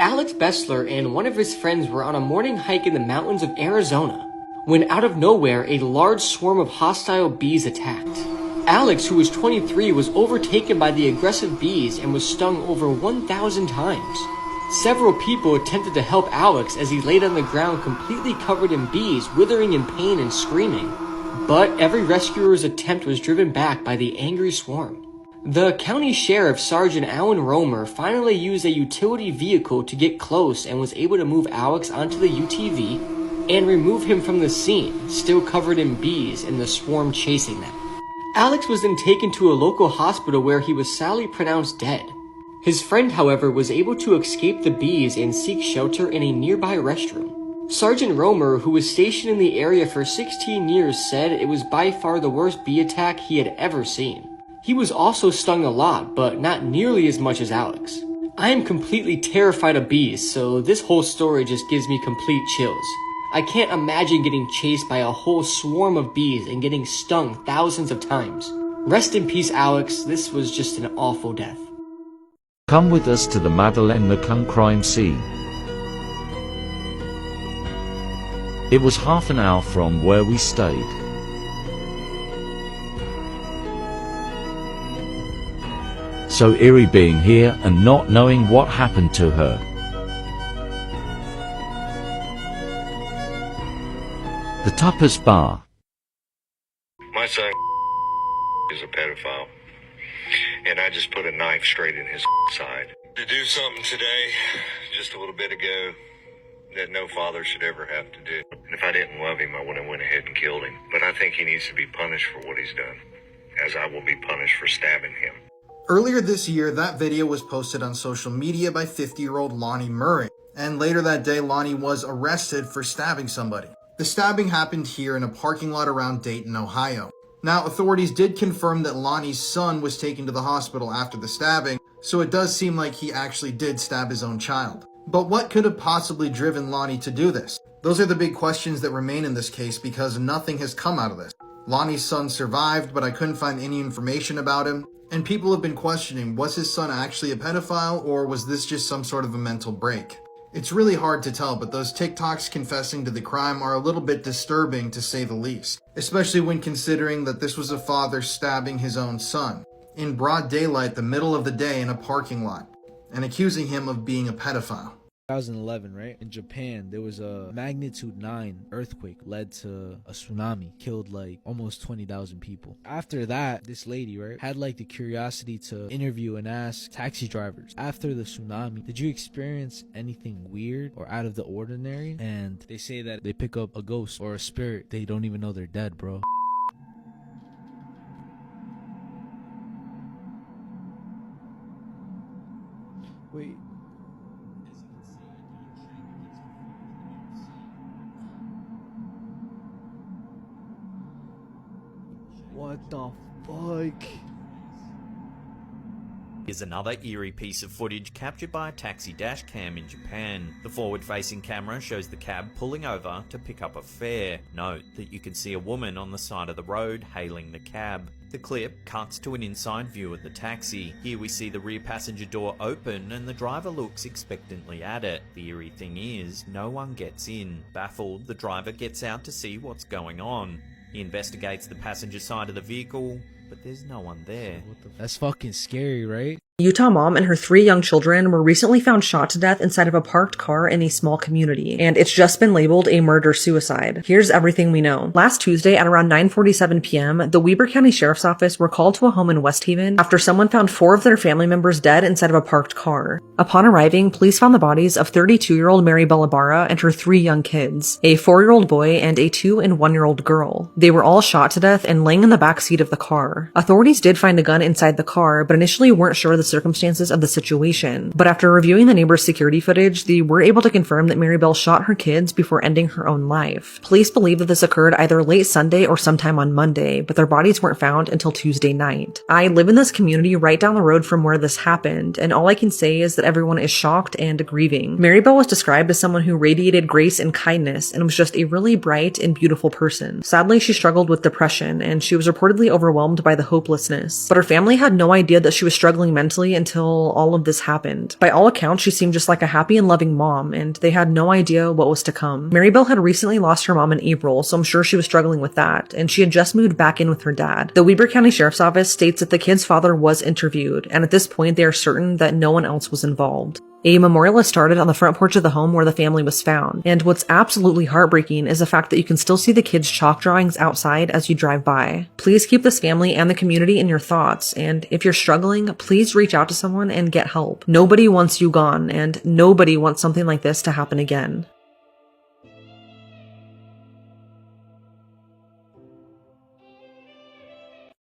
Alex Bessler and one of his friends were on a morning hike in the mountains of Arizona when out of nowhere a large swarm of hostile bees attacked. Alex, who was 23, was overtaken by the aggressive bees and was stung over 1,000 times. Several people attempted to help Alex as he laid on the ground completely covered in bees, withering in pain and screaming. But every rescuer's attempt was driven back by the angry swarm. The county sheriff, Sergeant Alan Romer, finally used a utility vehicle to get close and was able to move Alex onto the UTV and remove him from the scene, still covered in bees and the swarm chasing them. Alex was then taken to a local hospital where he was sadly pronounced dead. His friend, however, was able to escape the bees and seek shelter in a nearby restroom. Sergeant Romer, who was stationed in the area for 16 years, said it was by far the worst bee attack he had ever seen. He was also stung a lot, but not nearly as much as Alex. I am completely terrified of bees, so this whole story just gives me complete chills. I can't imagine getting chased by a whole swarm of bees and getting stung thousands of times. Rest in peace, Alex. This was just an awful death. Come with us to the Madeleine-McCann crime scene. It was half an hour from where we stayed. So eerie being here and not knowing what happened to her. The Tapas Bar. My son is a pedophile, and I just put a knife straight in his side. To do something today, just a little bit ago, that no father should ever have to do. And if I didn't love him, I would have went ahead and killed him. But I think he needs to be punished for what he's done, as I will be punished for stabbing him. Earlier this year, that video was posted on social media by 50-year-old Lonnie Murray. And later that day, Lonnie was arrested for stabbing somebody. The stabbing happened here in a parking lot around Dayton, Ohio. Now, authorities did confirm that Lonnie's son was taken to the hospital after the stabbing, so it does seem like he actually did stab his own child. But what could have possibly driven Lonnie to do this? Those are the big questions that remain in this case because nothing has come out of this. Lonnie's son survived, but I couldn't find any information about him. And people have been questioning, was his son actually a pedophile, or was this just some sort of a mental break? It's really hard to tell, but those TikToks confessing to the crime are a little bit disturbing to say the least, especially when considering that this was a father stabbing his own son in broad daylight, the middle of the day in a parking lot, and accusing him of being a pedophile. 2011, right? In Japan, there was a magnitude 9 earthquake led to a tsunami, killed like almost 20,000 people. After that, this lady, right, had like the curiosity to interview and ask taxi drivers, after the tsunami, did you experience anything weird or out of the ordinary? And they say that they pick up a ghost or a spirit. They don't even know they're dead, bro. Wait. What the fuck? Here's another eerie piece of footage captured by a taxi dash cam in Japan. The forward-facing camera shows the cab pulling over to pick up a fare. Note that you can see a woman on the side of the road hailing the cab. The clip cuts to an inside view of the taxi. Here we see the rear passenger door open and the driver looks expectantly at it. The eerie thing is, no one gets in. Baffled, the driver gets out to see what's going on. He investigates the passenger side of the vehicle, but there's no one there. That's fucking scary, right? Utah mom and her 3 young children were recently found shot to death inside of a parked car in a small community, and it's just been labeled a murder-suicide. Here's everything we know. Last Tuesday at around 9:47 p.m., the Weber County Sheriff's Office were called to a home in West Haven after someone found 4 of their family members dead inside of a parked car. Upon arriving, police found the bodies of 32-year-old Mary Bella Barra and her 3 young kids, a 4-year-old boy and a 2- and 1-year-old girl. They were all shot to death and laying in the back seat of the car. Authorities did find a gun inside the car, but initially weren't sure the circumstances of the situation. But after reviewing the neighbor's security footage, they were able to confirm that Mary Bell shot her kids before ending her own life. Police believe that this occurred either late Sunday or sometime on Monday, but their bodies weren't found until Tuesday night. I live in this community right down the road from where this happened, and all I can say is that everyone is shocked and grieving. Mary Bell was described as someone who radiated grace and kindness and was just a really bright and beautiful person. Sadly, she struggled with depression, and she was reportedly overwhelmed by the hopelessness. But her family had no idea that she was struggling mentally honestly, until all of this happened. By all accounts, she seemed just like a happy and loving mom, and they had no idea what was to come. Maribel had recently lost her mom in April, so I'm sure she was struggling with that, and she had just moved back in with her dad. The Weber County Sheriff's Office states that the kid's father was interviewed, and at this point they are certain that no one else was involved. A memorial is started on the front porch of the home where the family was found, and what's absolutely heartbreaking is the fact that you can still see the kids' chalk drawings outside as you drive by. Please keep this family and the community in your thoughts, and if you're struggling, please reach out to someone and get help. Nobody wants you gone, and nobody wants something like this to happen again.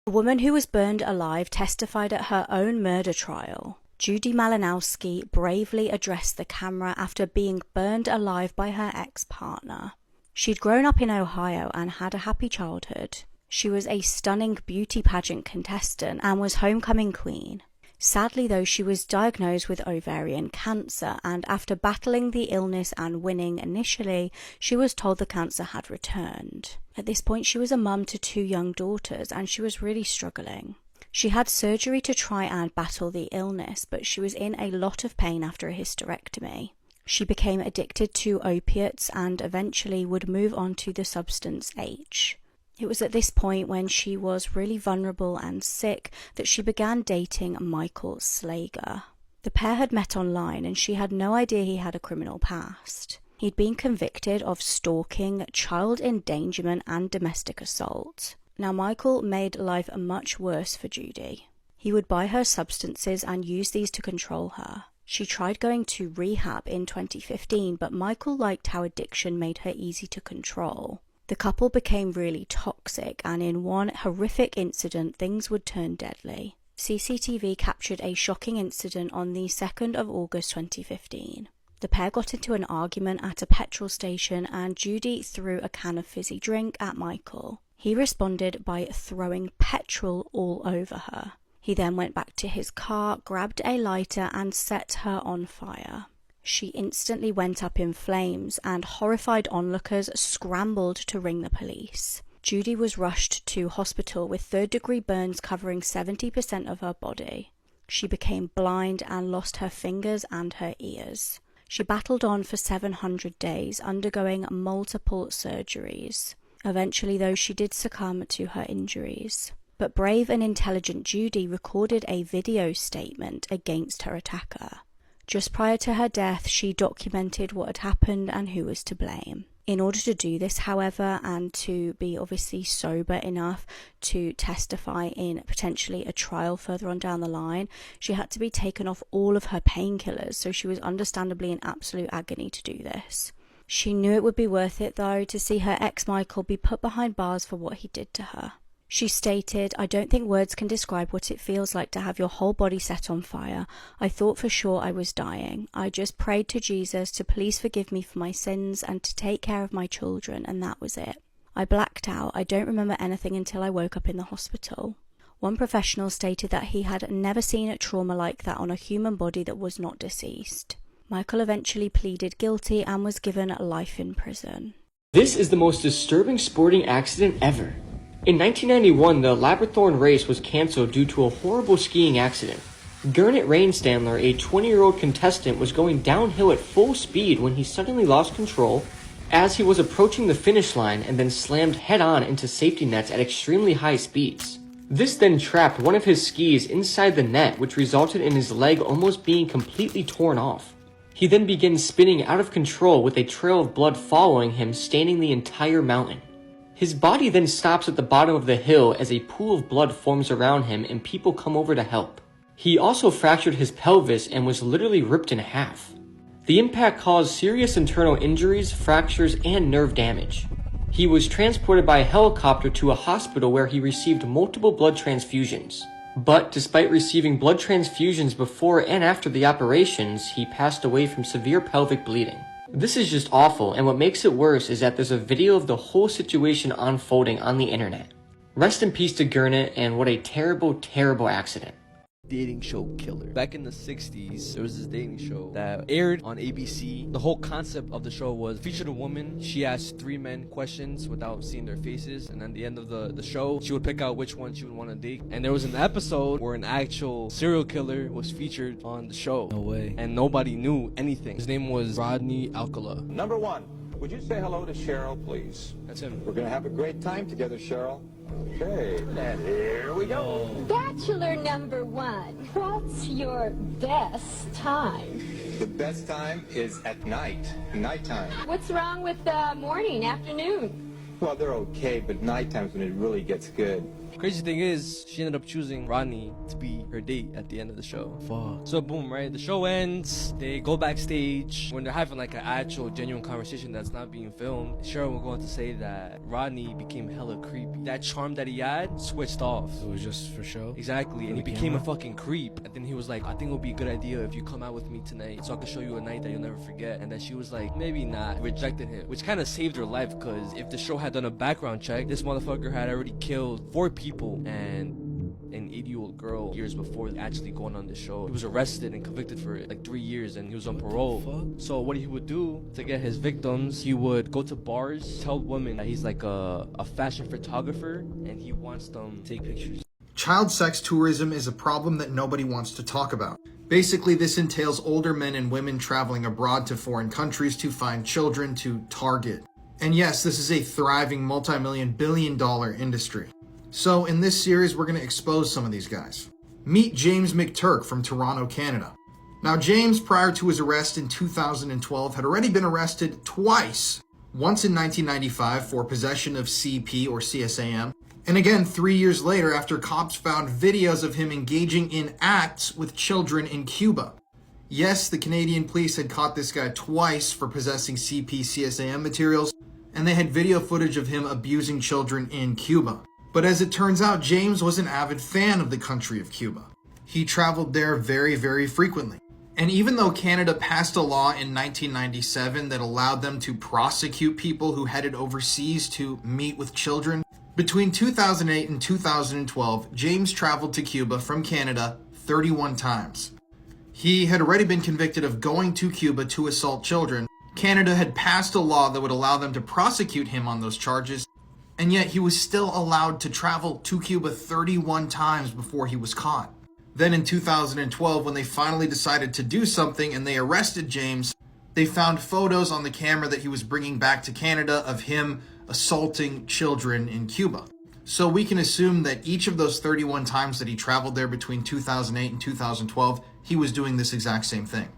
A woman who was burned alive testified at her own murder trial. Judy Malinowski bravely addressed the camera after being burned alive by her ex-partner. She'd grown up in Ohio and had a happy childhood. She was a stunning beauty pageant contestant and was homecoming queen. Sadly though, she was diagnosed with ovarian cancer, and after battling the illness and winning initially, she was told the cancer had returned. At this point, she was a mum to 2 young daughters and she was really struggling. She had surgery to try and battle the illness, but she was in a lot of pain after a hysterectomy. She became addicted to opiates and eventually would move on to the substance H. It was at this point, when she was really vulnerable and sick, that she began dating Michael Slager. The pair had met online and she had no idea he had a criminal past. He'd been convicted of stalking, child endangerment and domestic assault. Now, Michael made life much worse for Judy. He would buy her substances and use these to control her. She tried going to rehab in 2015, but Michael liked how addiction made her easy to control. The couple became really toxic, and in one horrific incident, things would turn deadly. CCTV captured a shocking incident on the 2nd of August 2015. The pair got into an argument at a petrol station and Judy threw a can of fizzy drink at Michael. He responded by throwing petrol all over her. He then went back to his car, grabbed a lighter and set her on fire. She instantly went up in flames and horrified onlookers scrambled to ring the police. Judy was rushed to hospital with third-degree burns covering 70% of her body. She became blind and lost her fingers and her ears. She battled on for 700 days, undergoing multiple surgeries. Eventually, though, she did succumb to her injuries. But brave and intelligent Judy recorded a video statement against her attacker. Just prior to her death, she documented what had happened and who was to blame. In order to do this, however, and to be obviously sober enough to testify in potentially a trial further on down the line, she had to be taken off all of her painkillers, so she was understandably in absolute agony to do this. She knew it would be worth it, though, to see her ex-Michael be put behind bars for what he did to her. She stated, "I don't think words can describe what it feels like to have your whole body set on fire. I thought for sure I was dying. I just prayed to Jesus to please forgive me for my sins and to take care of my children, and that was it. I blacked out. I don't remember anything until I woke up in the hospital." One professional stated that he had never seen a trauma like that on a human body that was not deceased. Michael eventually pleaded guilty and was given life in prison. This is the most disturbing sporting accident ever. In 1991, the Labrathorn race was cancelled due to a horrible skiing accident. Gernot Reinstandler, a 20-year-old contestant, was going downhill at full speed when he suddenly lost control as he was approaching the finish line and then slammed head-on into safety nets at extremely high speeds. This then trapped one of his skis inside the net, which resulted in his leg almost being completely torn off. He then began spinning out of control with a trail of blood following him, staining the entire mountain. His body then stops at the bottom of the hill as a pool of blood forms around him and people come over to help. He also fractured his pelvis and was literally ripped in half. The impact caused serious internal injuries, fractures, and nerve damage. He was transported by a helicopter to a hospital where he received multiple blood transfusions. But despite receiving blood transfusions before and after the operations, he passed away from severe pelvic bleeding. This is just awful, and what makes it worse is that there's a video of the whole situation unfolding on the internet. Rest in peace to Gernot, and what a terrible, terrible accident. dating show killer. Back in the 60s, there was this dating show that aired on ABC. The whole concept of the show was featured a woman. She asked 3 men questions without seeing their faces, and at the end of the show, she would pick out which one she would want to date. And there was an episode where an actual serial killer was featured on the show. No way. And nobody knew anything. His name was Rodney Alcala. Number 1, would you say hello to Cheryl, please? That's him. We're gonna have a great time together, Cheryl. Okay, and here we go. Bachelor number 1, what's your best time? The best time is at nighttime. What's wrong with morning, afternoon? Well, they're okay, but nighttime's when it really gets good. Crazy thing is, she ended up choosing Rodney to be her date at the end of the show. Fuck. So boom, right? The show ends. They go backstage. When they're having like an actual genuine conversation that's not being filmed, Cheryl will go on to say that Rodney became hella creepy. That charm that he had switched off. It was just for show? Exactly. And he the became a camera? fucking creep. And then he was like, I think it would be a good idea if you come out with me tonight so I can show you a night that you'll never forget. And then she was like, maybe not. Rejected him. Which kind of saved her life, because if the show had done a background check, this motherfucker had already killed 4 people and an 80-year-old girl years before actually going on the show. He was arrested and convicted for like 3 years, and he was on parole. So what he would do to get his victims, he would go to bars, tell women that he's like a fashion photographer and he wants them to take pictures. Child sex tourism is a problem that nobody wants to talk about. Basically, this entails older men and women traveling abroad to foreign countries to find children to target. And yes, this is a thriving multi-million billion-dollar industry. So in this series, we're going to expose some of these guys. Meet James McTurk from Toronto, Canada. Now, James, prior to his arrest in 2012, had already been arrested twice. Once in 1995 for possession of CP or CSAM, and again 3 years later after cops found videos of him engaging in acts with children in Cuba. Yes, the Canadian police had caught this guy twice for possessing CP CSAM materials, and they had video footage of him abusing children in Cuba. But as it turns out, James was an avid fan of the country of Cuba. He traveled there very, very frequently. And even though Canada passed a law in 1997 that allowed them to prosecute people who headed overseas to meet with children, between 2008 and 2012, James traveled to Cuba from Canada 31 times. He had already been convicted of going to Cuba to assault children. Canada had passed a law that would allow them to prosecute him on those charges, and yet he was still allowed to travel to Cuba 31 times before he was caught. Then in 2012, when they finally decided to do something and they arrested James, they found photos on the camera that he was bringing back to Canada of him assaulting children in Cuba. So we can assume that each of those 31 times that he traveled there between 2008 and 2012, he was doing this exact same thing.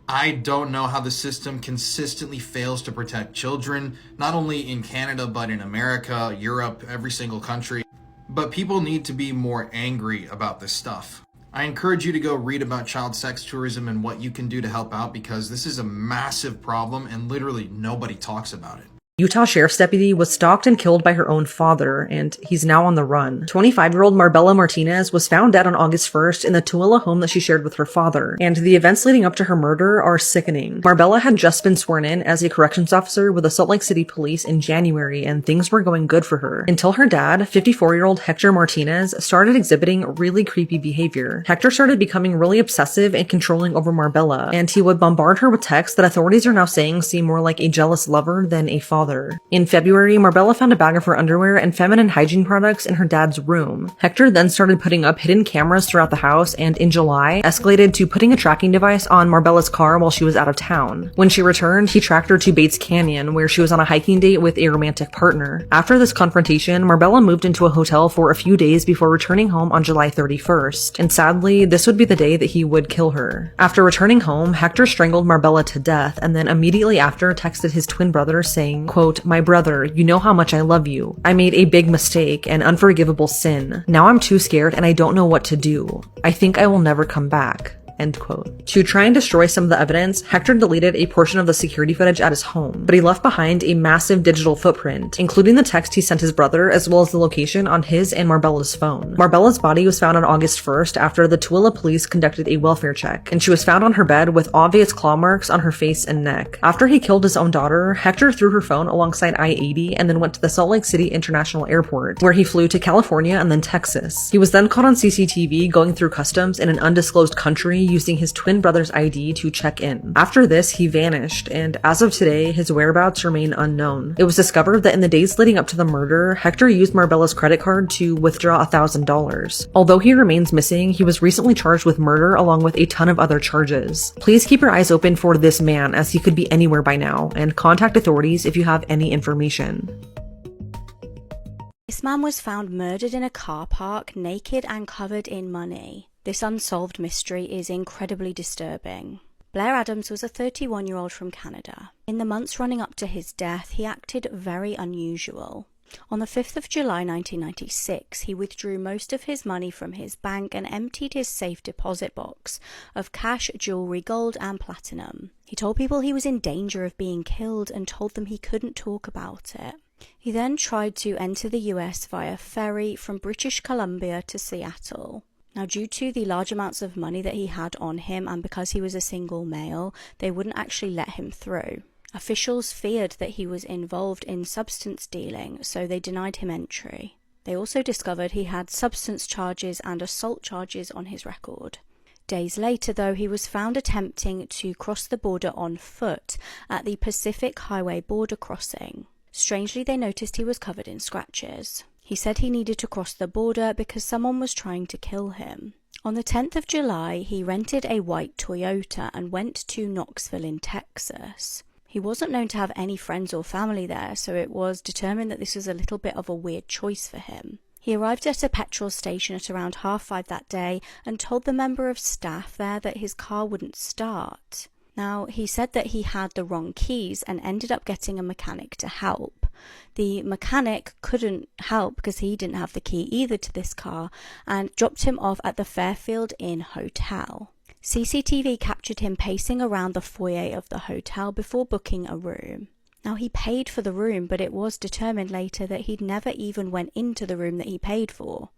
I don't know how the system consistently fails to protect children, not only in Canada, but in America, Europe, every single country. But people need to be more angry about this stuff. I encourage you to go read about child sex tourism and what you can do to help out, because this is a massive problem and literally nobody talks about it. Utah Sheriff's deputy was stalked and killed by her own father, and he's now on the run. 25-year-old Marbella Martinez was found dead on August 1st in the Tooele home that she shared with her father, and the events leading up to her murder are sickening. Marbella had just been sworn in as a corrections officer with the Salt Lake City Police in January, and things were going good for her, until her dad, 54-year-old Hector Martinez, started exhibiting really creepy behavior. Hector started becoming really obsessive and controlling over Marbella, and he would bombard her with texts that authorities are now saying seem more like a jealous lover than a father. In February, Marbella found a bag of her underwear and feminine hygiene products in her dad's room. Hector then started putting up hidden cameras throughout the house, and in July, escalated to putting a tracking device on Marbella's car while she was out of town. When she returned, he tracked her to Bates Canyon, where she was on a hiking date with a romantic partner. After this confrontation, Marbella moved into a hotel for a few days before returning home on July 31st, and sadly, this would be the day that he would kill her. After returning home, Hector strangled Marbella to death, and then immediately after texted his twin brother saying, quote, "My brother, you know how much I love you. I made a big mistake, an unforgivable sin. Now I'm too scared and I don't know what to do. I think I will never come back." end quote. To try and destroy some of the evidence, Hector deleted a portion of the security footage at his home, but he left behind a massive digital footprint, including the text he sent his brother as well as the location on his and Marbella's phone. Marbella's body was found on August 1st after the Tooele police conducted a welfare check, and she was found on her bed with obvious claw marks on her face and neck. After he killed his own daughter, Hector threw her phone alongside I-80 and then went to the Salt Lake City International Airport, where he flew to California and then Texas. He was then caught on CCTV going through customs in an undisclosed country using his twin brother's ID to check in. After this, he vanished, and as of today, his whereabouts remain unknown. It was discovered that in the days leading up to the murder, Hector used Marbella's credit card to withdraw $1,000. Although he remains missing, he was recently charged with murder along with a ton of other charges. Please keep your eyes open for this man, as he could be anywhere by now, and contact authorities if you have any information. This man was found murdered in a car park, naked and covered in money. This unsolved mystery is incredibly disturbing. Blair Adams was a 31-year-old from Canada. In the months running up to his death, he acted very unusual. On the 5th of July 1996, he withdrew most of his money from his bank and emptied his safe deposit box of cash, jewelry, gold, and platinum. He told people he was in danger of being killed and told them he couldn't talk about it. He then tried to enter the US via ferry from British Columbia to Seattle. Now, due to the large amounts of money that he had on him and because he was a single male, they wouldn't actually let him through. Officials feared that he was involved in substance dealing, so they denied him entry. They also discovered he had substance charges and assault charges on his record. Days later, though, he was found attempting to cross the border on foot at the Pacific Highway border crossing. Strangely, they noticed he was covered in scratches. He said he needed to cross the border because someone was trying to kill him. On the 10th of July, he rented a white Toyota and went to Knoxville in Texas. He wasn't known to have any friends or family there, so it was determined that this was a little bit of a weird choice for him. He arrived at a petrol station at around 5:30 that day and told the member of staff there that his car wouldn't start. Now, he said that he had the wrong keys and ended up getting a mechanic to help. The mechanic couldn't help because he didn't have the key either to this car and dropped him off at the Fairfield Inn Hotel. CCTV captured him pacing around the foyer of the hotel before booking a room. Now, he paid for the room, but it was determined later that he'd never even went into the room that he paid for.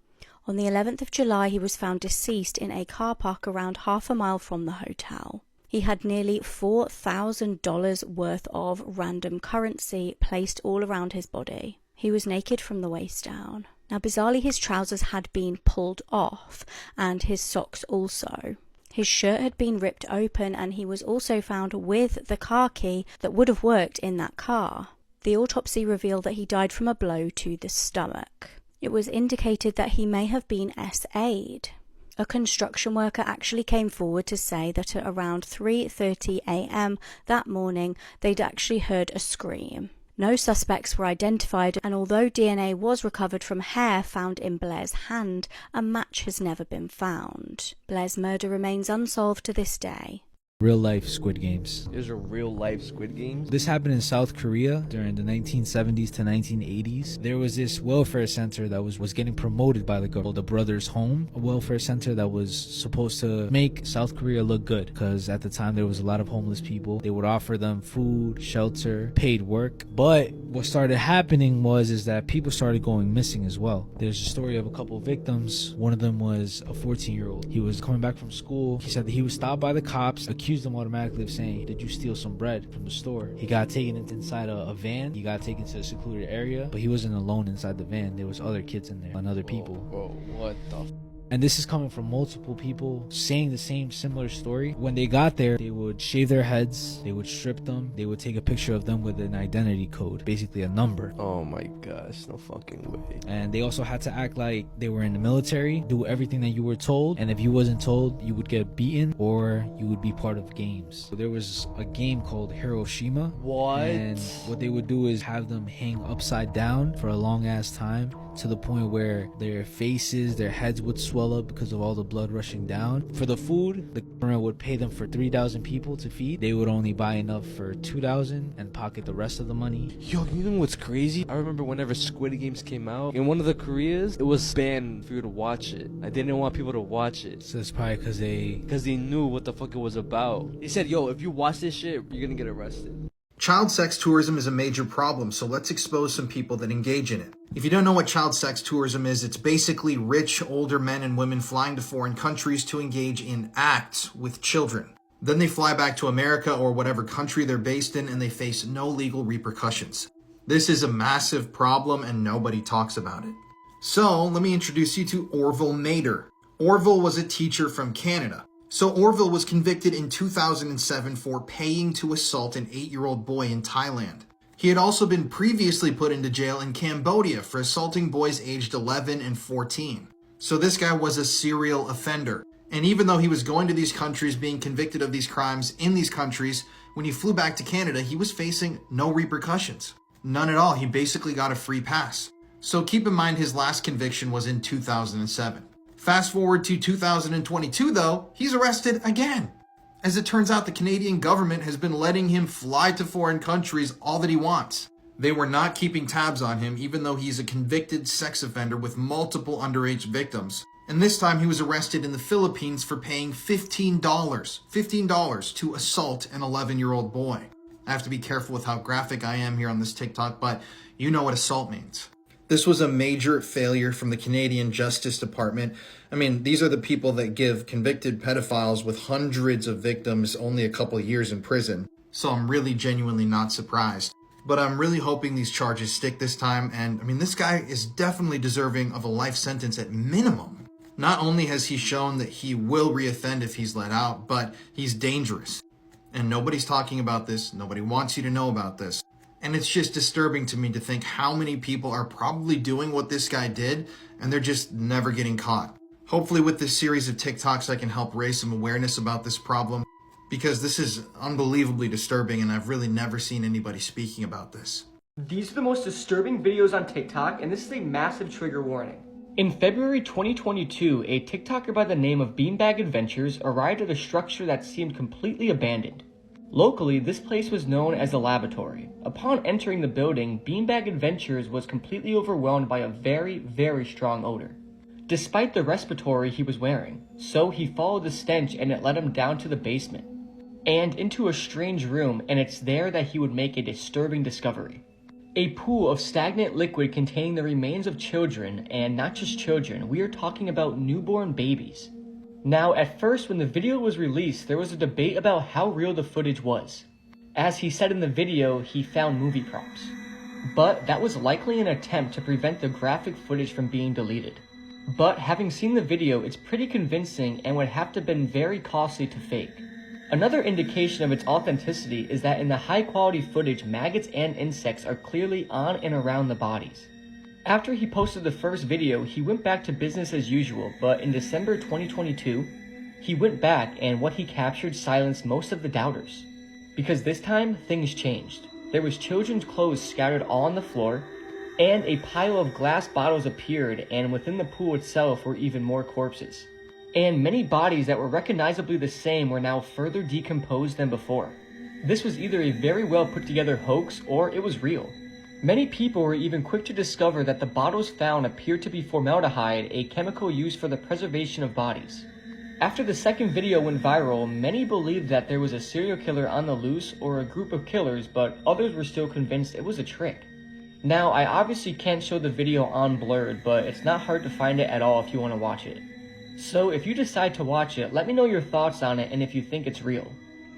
On the 11th of July, he was found deceased in a car park around half a mile from the hotel. He had nearly $4,000 worth of random currency placed all around his body. He was naked from the waist down. Now, bizarrely, his trousers had been pulled off, and his socks also. His shirt had been ripped open, and he was also found with the car key that would have worked in that car. The autopsy revealed that he died from a blow to the stomach. It was indicated that he may have been SA'd. A construction worker actually came forward to say that at around 3:30 a.m. that morning, they'd actually heard a scream. No suspects were identified, and although DNA was recovered from hair found in Blair's hand, a match has never been found. Blair's murder remains unsolved to this day. Real life Squid Games. There's a real life Squid Games? This happened in South Korea during the 1970s to 1980s. There was this welfare center that was getting promoted by the government, the Brothers Home, a welfare center that was supposed to make South Korea look good, because at the time there was a lot of homeless people. They would offer them food, shelter, paid work. But what started happening is that people started going missing as well. There's a story of a couple victims. One of them was a 14-year-old. He was coming back from school. He said that he was stopped by the cops, accused them automatically of saying, "Did you steal some bread from the store?" He got taken inside a van. He got taken to a secluded area, but he wasn't alone inside the van. There was other kids in there and other people. Whoa, what the And this is coming from multiple people saying the same similar story. When they got there, they would shave their heads, they would strip them, they would take a picture of them with an identity code, basically a number. Oh my gosh, no fucking way. And they also had to act like they were in the military, do everything that you were told, and if you wasn't told, you would get beaten or you would be part of games. So there was a game called Hiroshima. What? And what they would do is have them hang upside down for a long ass time to the point where their faces, their heads would swell up because of all the blood rushing down. For the food, the government would pay them for 3,000 people to feed. They would only buy enough for 2,000 and pocket the rest of the money. Yo, you know what's crazy? I remember whenever Squid Games came out, in one of the Koreas, it was banned for you to watch it. I didn't want people to watch it. So it's probably because they knew what the fuck it was about. They said, yo, if you watch this shit, you're gonna get arrested. Child sex tourism is a major problem, so let's expose some people that engage in it. If you don't know what child sex tourism is, it's basically rich, older men and women flying to foreign countries to engage in acts with children. Then they fly back to America or whatever country they're based in and they face no legal repercussions. This is a massive problem and nobody talks about it. So let me introduce you to Orville Mader. Orville was a teacher from Canada. So Orville was convicted in 2007 for paying to assault an 8-year-old boy in Thailand. He had also been previously put into jail in Cambodia for assaulting boys aged 11 and 14. So this guy was a serial offender. And even though he was going to these countries, being convicted of these crimes in these countries, when he flew back to Canada, he was facing no repercussions. None at all. He basically got a free pass. So keep in mind his last conviction was in 2007. Fast forward to 2022 though, he's arrested again. As it turns out, the Canadian government has been letting him fly to foreign countries all that he wants. They were not keeping tabs on him even though he's a convicted sex offender with multiple underage victims. And this time he was arrested in the Philippines for paying $15 to assault an 11-year-old boy. I have to be careful with how graphic I am here on this TikTok, but you know what assault means. This was a major failure from the Canadian Justice Department. I mean, these are the people that give convicted pedophiles with hundreds of victims only a couple of years in prison. So I'm really genuinely not surprised. But I'm really hoping these charges stick this time. And I mean, this guy is definitely deserving of a life sentence at minimum. Not only has he shown that he will reoffend if he's let out, but he's dangerous. And nobody's talking about this. Nobody wants you to know about this. And it's just disturbing to me to think how many people are probably doing what this guy did and they're just never getting caught. Hopefully with this series of TikToks, I can help raise some awareness about this problem because this is unbelievably disturbing and I've really never seen anybody speaking about this. These are the most disturbing videos on TikTok, and this is a massive trigger warning. In February 2022, a TikToker by the name of Beanbag Adventures arrived at a structure that seemed completely abandoned. Locally, this place was known as the Laboratory. Upon entering the building, Beanbag Adventures was completely overwhelmed by a very, very strong odor. Despite the respiratory he was wearing, so he followed the stench and it led him down to the basement and into a strange room, and it's there that he would make a disturbing discovery. A pool of stagnant liquid containing the remains of children, and not just children, we are talking about newborn babies. Now, at first when the video was released, there was a debate about how real the footage was. As he said in the video, he found movie props. But that was likely an attempt to prevent the graphic footage from being deleted. But having seen the video, it's pretty convincing and would have to have been very costly to fake. Another indication of its authenticity is that in the high quality footage, maggots and insects are clearly on and around the bodies. After he posted the first video, he went back to business as usual, but in December 2022, he went back and what he captured silenced most of the doubters. Because this time, things changed. There was children's clothes scattered all on the floor, and a pile of glass bottles appeared, and within the pool itself were even more corpses. And many bodies that were recognizably the same were now further decomposed than before. This was either a very well put together hoax or it was real. Many people were even quick to discover that the bottles found appeared to be formaldehyde, a chemical used for the preservation of bodies. After the second video went viral, many believed that there was a serial killer on the loose or a group of killers, but others were still convinced it was a trick. Now, I obviously can't show the video on blurred, but it's not hard to find it at all if you want to watch it. So if you decide to watch it, let me know your thoughts on it and if you think it's real.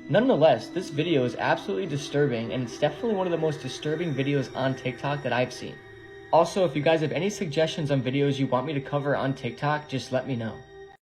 Nonetheless, this video is absolutely disturbing, and it's definitely one of the most disturbing videos on TikTok that I've seen. Also, if you guys have any suggestions on videos you want me to cover on TikTok, just let me know.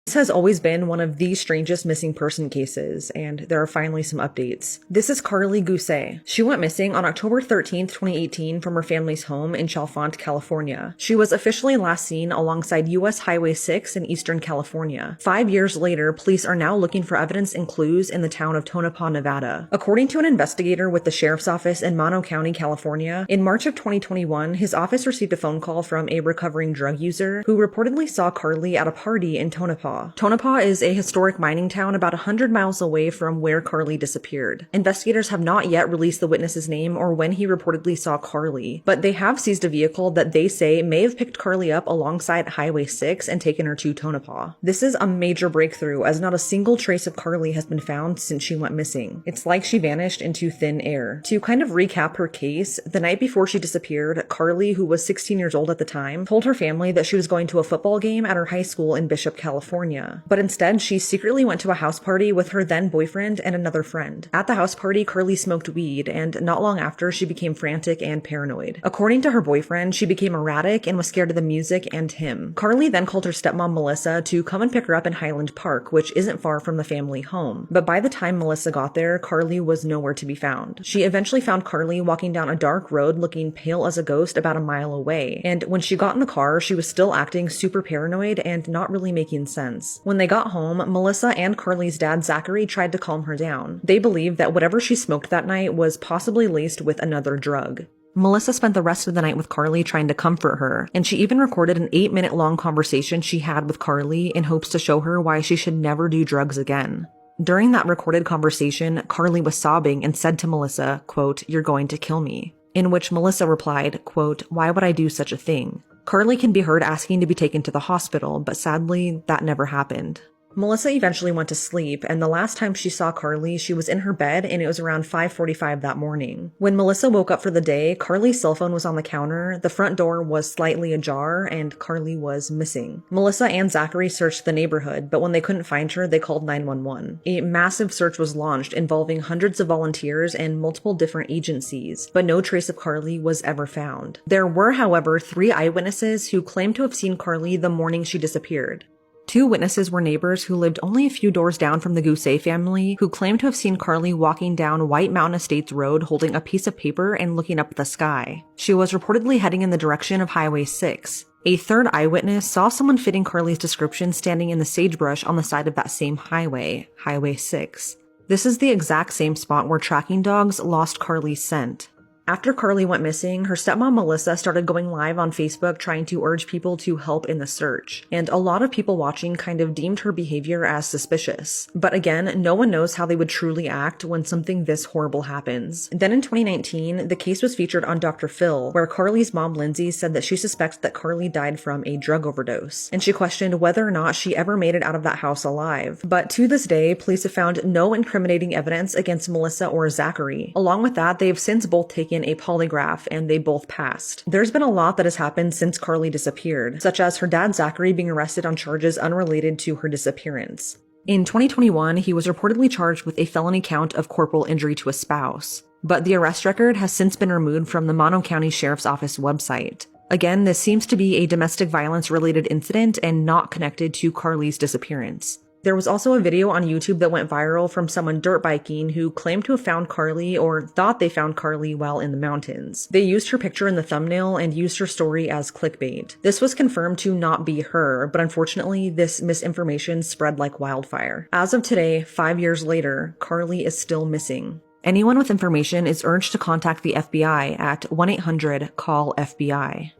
This has always been one of the strangest missing person cases, and there are finally some updates. This is Carly Gousset. She went missing on October 13th, 2018 from her family's home in Chalfont, California. She was officially last seen alongside US Highway 6 in Eastern California. 5 years later, police are now looking for evidence and clues in the town of Tonopah, Nevada. According to an investigator with the sheriff's office in Mono County, California, in March of 2021, his office received a phone call from a recovering drug user who reportedly saw Carly at a party in Tonopah. Tonopah is a historic mining town about 100 miles away from where Carly disappeared. Investigators have not yet released the witness's name or when he reportedly saw Carly, but they have seized a vehicle that they say may have picked Carly up alongside Highway 6 and taken her to Tonopah. This is a major breakthrough, as not a single trace of Carly has been found since she went missing. It's like she vanished into thin air. To kind of recap her case, the night before she disappeared, Carly, who was 16 years old at the time, told her family that she was going to a football game at her high school in Bishop, California. But instead, she secretly went to a house party with her then boyfriend and another friend. At the house party, Carly smoked weed, and not long after, she became frantic and paranoid. According to her boyfriend, she became erratic and was scared of the music and him. Carly then called her stepmom Melissa to come and pick her up in Highland Park, which isn't far from the family home. But by the time Melissa got there, Carly was nowhere to be found. She eventually found Carly walking down a dark road looking pale as a ghost about a mile away, and when she got in the car, she was still acting super paranoid and not really making sense. When they got home, Melissa and Carly's dad Zachary tried to calm her down. They believed that whatever she smoked that night was possibly laced with another drug. Melissa spent the rest of the night with Carly trying to comfort her, and she even recorded an 8-minute long conversation she had with Carly in hopes to show her why she should never do drugs again. During that recorded conversation, Carly was sobbing and said to Melissa, quote, "You're going to kill me," in which Melissa replied, quote, "Why would I do such a thing?" Carly can be heard asking to be taken to the hospital, but sadly, that never happened. Melissa eventually went to sleep, and the last time she saw Carly, she was in her bed, and it was around 5:45 that morning. When Melissa woke up for the day, Carly's cell phone was on the counter, the front door was slightly ajar, and Carly was missing. Melissa and Zachary searched the neighborhood, but when they couldn't find her, they called 911. A massive search was launched involving hundreds of volunteers and multiple different agencies, but no trace of Carly was ever found. There were, however, 3 eyewitnesses who claimed to have seen Carly the morning she disappeared. 2 witnesses were neighbors who lived only a few doors down from the Gousset family, who claimed to have seen Carly walking down White Mountain Estates Road holding a piece of paper and looking up at the sky. She was reportedly heading in the direction of Highway 6. A third eyewitness saw someone fitting Carly's description standing in the sagebrush on the side of that same highway, Highway 6. This is the exact same spot where tracking dogs lost Carly's scent. After Carly went missing, her stepmom Melissa started going live on Facebook trying to urge people to help in the search, and a lot of people watching kind of deemed her behavior as suspicious. But again, no one knows how they would truly act when something this horrible happens. Then in 2019, the case was featured on Dr. Phil, where Carly's mom Lindsay said that she suspects that Carly died from a drug overdose, and she questioned whether or not she ever made it out of that house alive. But to this day, police have found no incriminating evidence against Melissa or Zachary. Along with that, they've since both taken a polygraph and they both passed. There's been a lot that has happened since Carly disappeared, such as her dad Zachary being arrested on charges unrelated to her disappearance. In 2021, he was reportedly charged with a felony count of corporal injury to a spouse, but the arrest record has since been removed from the Mono County Sheriff's Office website. Again, this seems to be a domestic violence related incident and not connected to Carly's disappearance. There was also a video on YouTube that went viral from someone dirt biking who claimed to have found Carly or thought they found Carly while in the mountains. They used her picture in the thumbnail and used her story as clickbait. This was confirmed to not be her, but unfortunately, this misinformation spread like wildfire. As of today, 5 years later, Carly is still missing. Anyone with information is urged to contact the FBI at 1-800-CALL-FBI.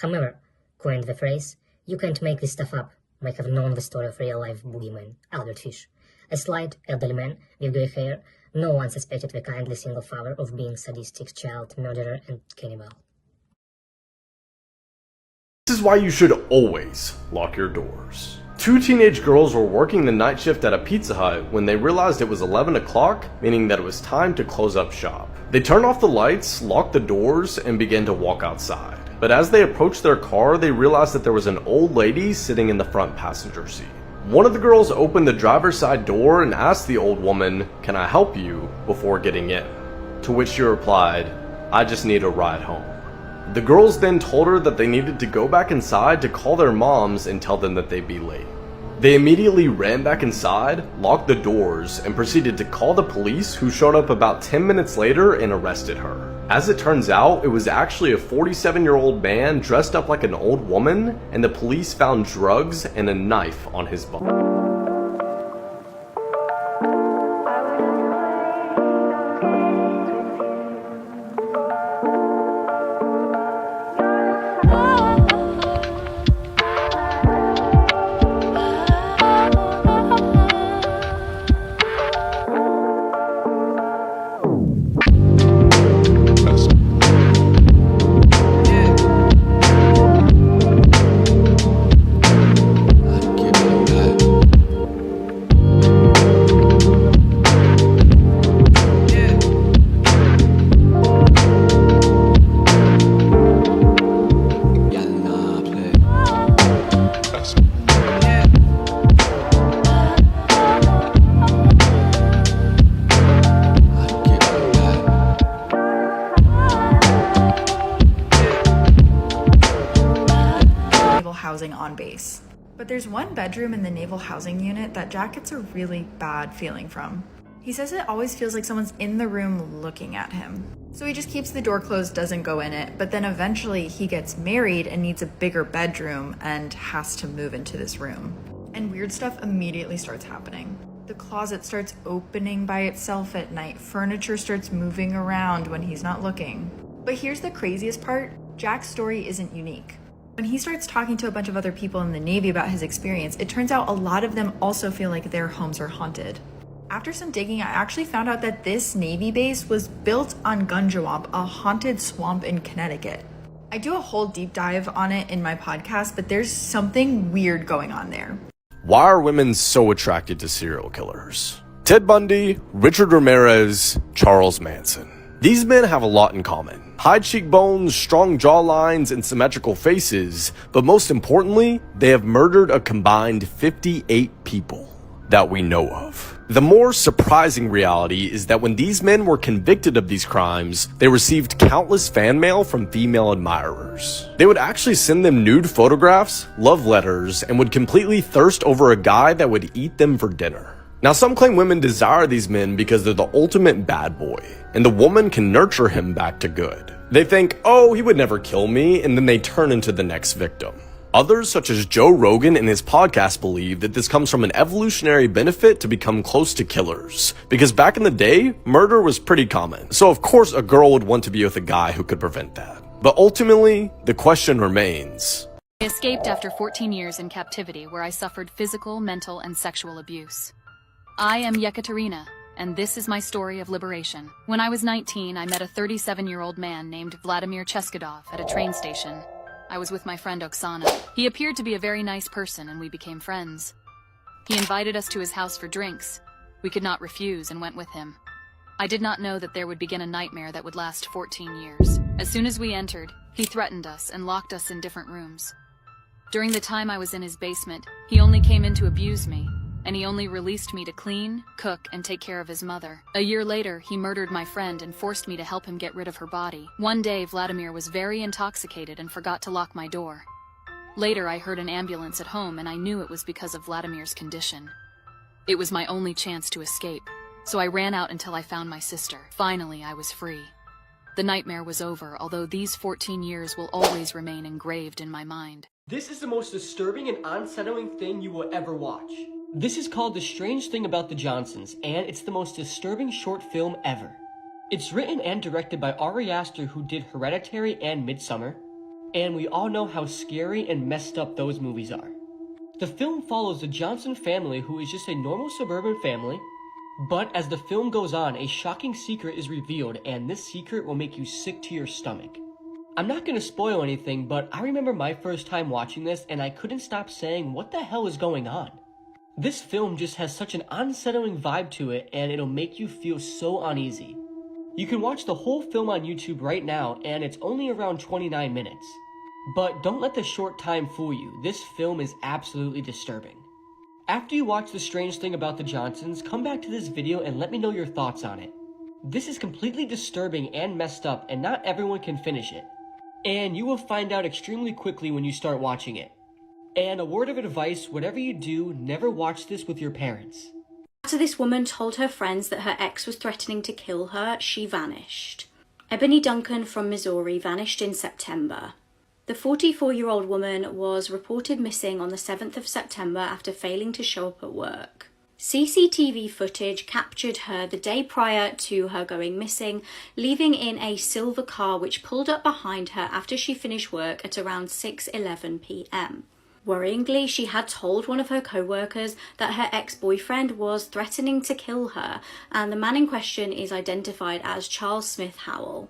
However, according to the phrase, "You can't make this stuff up," might have known the story of real-life boogeyman, Albert Fish. A slight, elderly man with grey hair, no one suspected the kindly single father of being sadistic child murderer and cannibal. This is why you should always lock your doors. 2 teenage girls were working the night shift at a Pizza Hut when they realized it was 11 o'clock, meaning that it was time to close up shop. They turned off the lights, locked the doors, and began to walk outside. But as they approached their car, they realized that there was an old lady sitting in the front passenger seat. One of the girls opened the driver's side door and asked the old woman, "Can I help you?" before getting in. To which she replied, "I just need a ride home." The girls then told her that they needed to go back inside to call their moms and tell them that they'd be late. They immediately ran back inside, locked the doors, and proceeded to call the police, who showed up about 10 minutes later and arrested her. As it turns out, it was actually a 47-year-old man dressed up like an old woman, and the police found drugs and a knife on his body. housing on base. But there's one bedroom in the naval housing unit that Jack gets a really bad feeling from. He says it always feels like someone's in the room looking at him. So he just keeps the door closed, doesn't go in it, but then eventually he gets married and needs a bigger bedroom and has to move into this room. And weird stuff immediately starts happening. The closet starts opening by itself at night. Furniture starts moving around when he's not looking. But here's the craziest part. Jack's story isn't unique. When he starts talking to a bunch of other people in the Navy about his experience, it turns out a lot of them also feel like their homes are haunted. After some digging, I actually found out that this Navy base was built on Gunjawamp, a haunted swamp in Connecticut. I do a whole deep dive on it in my podcast, but there's something weird going on there. Why are women so attracted to serial killers? Ted Bundy, Richard Ramirez, Charles Manson. These men have a lot in common. High cheekbones, strong jawlines, and symmetrical faces, but most importantly, they have murdered a combined 58 people that we know of. The more surprising reality is that when these men were convicted of these crimes, they received countless fan mail from female admirers. They would actually send them nude photographs, love letters, and would completely thirst over a guy that would eat them for dinner. Now, some claim women desire these men because they're the ultimate bad boy, and the woman can nurture him back to good. They think, oh, he would never kill me, and then they turn into the next victim. Others, such as Joe Rogan in his podcast, believe that this comes from an evolutionary benefit to become close to killers, because back in the day, murder was pretty common, so of course a girl would want to be with a guy who could prevent that. But ultimately, the question remains. I escaped after 14 years in captivity, where I suffered physical, mental, and sexual abuse. I am Yekaterina, and this is my story of liberation. When I was 19, I met a 37-year-old man named Vladimir Cheskadov at a train station. I was with my friend Oksana. He appeared to be a very nice person, and we became friends. He invited us to his house for drinks. We could not refuse and went with him. I did not know that there would begin a nightmare that would last 14 years. As soon as we entered, he threatened us and locked us in different rooms. During the time I was in his basement, he only came in to abuse me, and he only released me to clean, cook, and take care of his mother. A year later, he murdered my friend and forced me to help him get rid of her body. One day, Vladimir was very intoxicated and forgot to lock my door. Later, I heard an ambulance at home, and I knew it was because of Vladimir's condition. It was my only chance to escape, so I ran out until I found my sister. Finally, I was free. The nightmare was over, although these 14 years will always remain engraved in my mind. This is the most disturbing and unsettling thing you will ever watch. This is called The Strange Thing About the Johnsons, and it's the most disturbing short film ever. It's written and directed by Ari Aster, who did Hereditary and Midsommar, and we all know how scary and messed up those movies are. The film follows the Johnson family, who is just a normal suburban family, but as the film goes on, a shocking secret is revealed, and this secret will make you sick to your stomach. I'm not going to spoil anything, but I remember my first time watching this, and I couldn't stop saying, what the hell is going on? This film just has such an unsettling vibe to it, and it'll make you feel so uneasy. You can watch the whole film on YouTube right now, and it's only around 29 minutes. But don't let the short time fool you. This film is absolutely disturbing. After you watch The Strange Thing About the Johnsons, come back to this video and let me know your thoughts on it. This is completely disturbing and messed up, and not everyone can finish it. and you will find out extremely quickly when you start watching it. And a word of advice, whatever you do, never watch this with your parents. After this woman told her friends that her ex was threatening to kill her, she vanished. Ebony Duncan from Missouri vanished in September. The 44-year-old woman was reported missing on the 7th of September after failing to show up at work. CCTV footage captured her the day prior to her going missing, leaving in a silver car which pulled up behind her after she finished work at around 6:11 p.m. Worryingly, she had told one of her co-workers that her ex-boyfriend was threatening to kill her, and the man in question is identified as Charles Smith Howell.